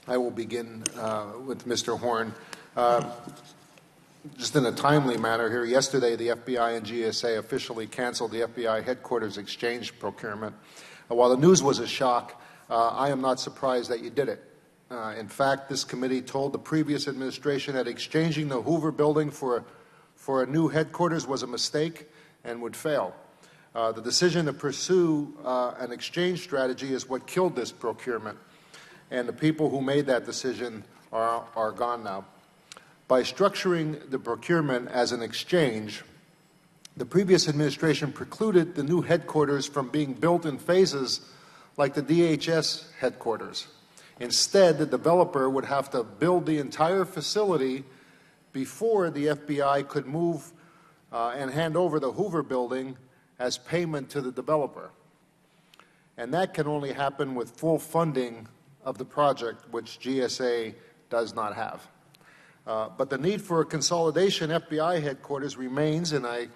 I will begin with Mr. Horn. Just in a timely manner here, yesterday the FBI and GSA officially canceled the FBI headquarters exchange procurement. While the news was a shock, I am not surprised that you did it. In fact, this committee told the previous administration that exchanging the Hoover building for a new headquarters was a mistake and would fail. The decision to pursue an exchange strategy is what killed this procurement, and the people who made that decision are gone now. By structuring the procurement as an exchange, the previous administration precluded the new headquarters from being built in phases like the DHS headquarters. Instead, the developer would have to build the entire facility before the FBI could move and hand over the Hoover building as payment to the developer. And that can only happen with full funding of the project, which GSA does not have. But the need for a consolidation FBI headquarters remains, and I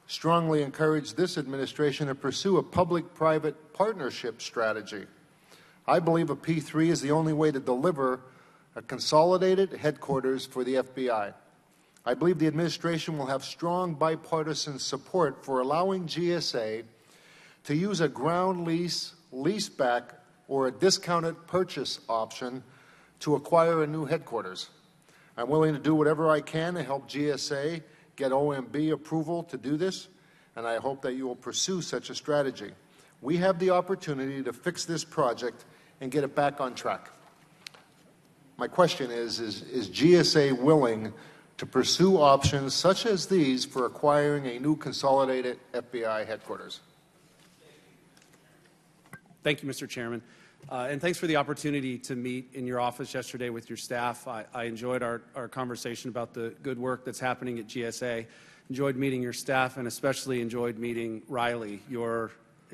strongly encourage this administration to pursue a public-private partnership strategy. I believe a P3 is the only way to deliver a consolidated headquarters for the FBI. I believe the administration will have strong bipartisan support for allowing GSA to use a ground lease, leaseback, or a discounted purchase option to acquire a new headquarters. I'm willing to do whatever I can to help GSA get OMB approval to do this, and I hope that you will pursue such a strategy. We have the opportunity to fix this project and get it back on track. My question is GSA willing to pursue options such as these for acquiring a new consolidated FBI headquarters? Thank you, Mr. Chairman. And thanks for the opportunity to meet in your office yesterday with your staff. I enjoyed our conversation about the good work that's happening at GSA. Enjoyed meeting your staff, and especially enjoyed meeting Riley, your,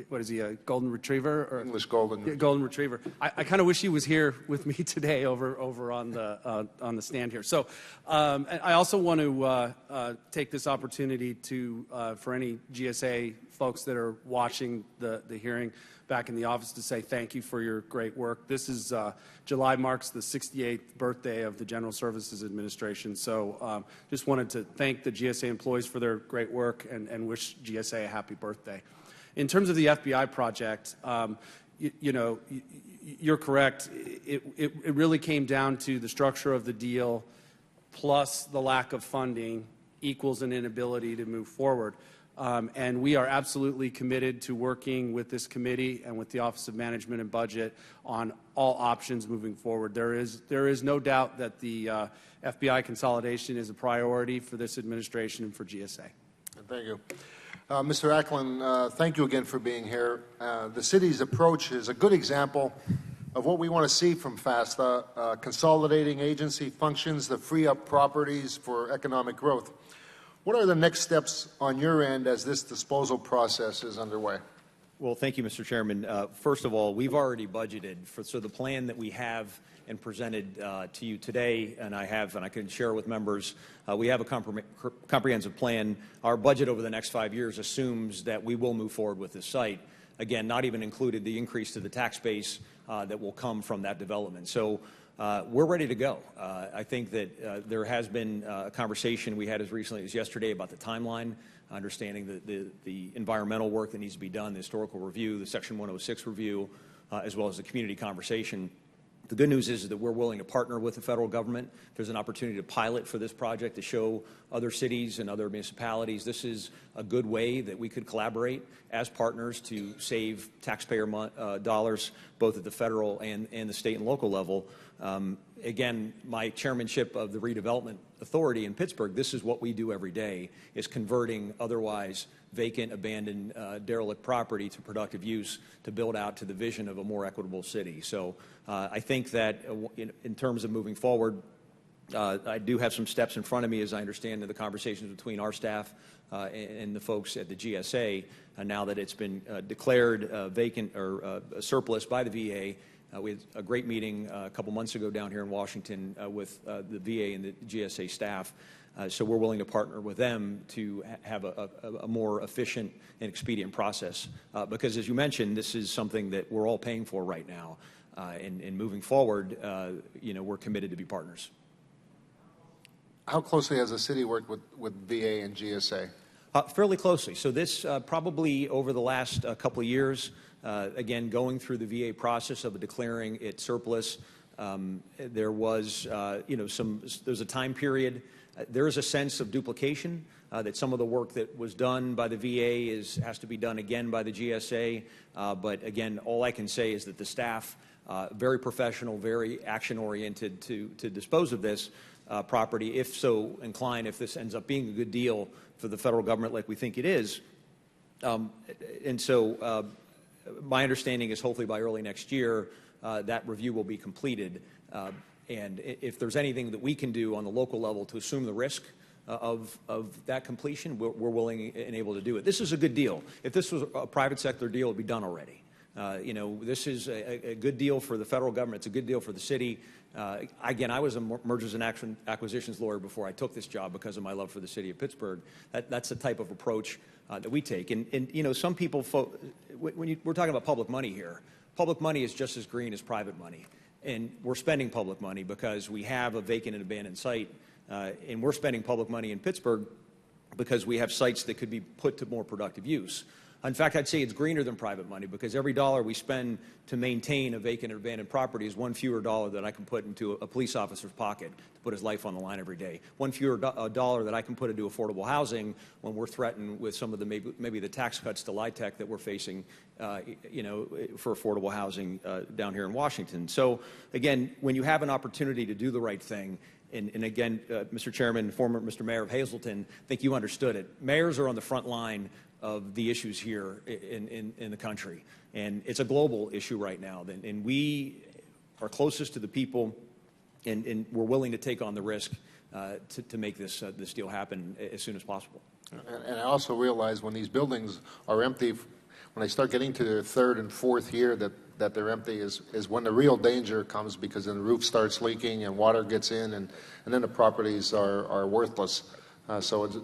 what is he, a golden retriever? Or English golden. Yeah, golden retriever. I kind of wish he was here with me today over on the stand here. So I also want to take this opportunity to, for any GSA folks that are watching the hearing back in the office, to say thank you for your great work. This is July marks the 68th birthday of the General Services Administration. So just wanted to thank the GSA employees for their great work and wish GSA a happy birthday. In terms of the FBI project, you're correct. It really came down to the structure of the deal plus the lack of funding equals an inability to move forward. And we are absolutely committed to working with this committee and with the Office of Management and Budget on all options moving forward. There is no doubt that the FBI consolidation is a priority for this administration and for GSA. Thank you. Mr. Ackland, thank you again for being here. The city's approach is a good example of what we want to see from FASTA, consolidating agency functions that free up properties for economic growth. What are the next steps on your end as this disposal process is underway? Well, thank you, Mr. Chairman. First of all, we've already budgeted so the plan that we have and presented to you today, and I can share with members, we have a comprehensive plan. Our budget over the next 5 years assumes that we will move forward with this site. Again, not even included the increase to the tax base that will come from that development. So we're ready to go. I think that there has been a conversation we had as recently as yesterday about the timeline, understanding the environmental work that needs to be done, the historical review, the Section 106 review, as well as the community conversation. The good news is that we're willing to partner with the federal government. There's an opportunity to pilot for this project to show other cities and other municipalities this is a good way that we could collaborate as partners to save taxpayer dollars both at the federal and the state and local level. Again, my chairmanship of the Redevelopment Authority in Pittsburgh, this is what we do every day, is converting otherwise vacant, abandoned, derelict property to productive use to build out to the vision of a more equitable city. So I think that in terms of moving forward, I do have some steps in front of me, as I understand, in the conversations between our staff and the folks at the GSA. Now that it's been declared vacant or surplus by the VA, we had a great meeting a couple months ago down here in Washington with the VA and the GSA staff. So we're willing to partner with them to have a more efficient and expedient process. Because as you mentioned, this is something that we're all paying for right now. And moving forward, we're committed to be partners. How closely has the city worked with VA and GSA? Fairly closely. So this probably over the last couple of years, again, going through the VA process of declaring it surplus, there was, there's a time period. There is a sense of duplication, that some of the work that was done by the VA has to be done again by the GSA. But again, all I can say is that the staff, very professional, very action-oriented to dispose of this property, if so inclined, if this ends up being a good deal for the federal government like we think it is. My understanding is hopefully by early next year, that review will be completed. And if there's anything that we can do on the local level to assume the risk of that completion, we're willing and able to do it. This is a good deal. If this was a private sector deal, it would be done already. This is a good deal for the federal government. It's a good deal for the city. Again, I was a mergers and acquisitions lawyer before I took this job because of my love for the city of Pittsburgh. That's the type of approach that we take. And some people, we're talking about public money here. Public money is just as green as private money. And we're spending public money because we have a vacant and abandoned site. And we're spending public money in Pittsburgh because we have sites that could be put to more productive use. In fact, I'd say it's greener than private money because every dollar we spend to maintain a vacant or abandoned property is one fewer dollar that I can put into a police officer's pocket to put his life on the line every day. One fewer dollar that I can put into affordable housing when we're threatened with some of the maybe the tax cuts to LIHTC that we're facing, for affordable housing down here in Washington. So again, when you have an opportunity to do the right thing, and again, Mr. Chairman, former Mr. Mayor of Hazleton, I think you understood it. Mayors are on the front line of the issues here in the country. And it's a global issue right now. And we are closest to the people, and we're willing to take on the risk to make this deal happen as soon as possible. And I also realize when these buildings are empty, when they start getting to their third and fourth year that they're empty is when the real danger comes, because then the roof starts leaking and water gets in, and then the properties are worthless. So it's,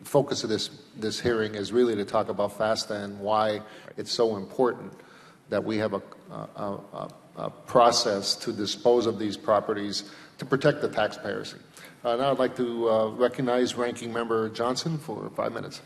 focus of this hearing is really to talk about FASTA and why it's so important that we have a process to dispose of these properties to protect the taxpayers. Now I'd like to recognize Ranking Member Johnson for 5 minutes.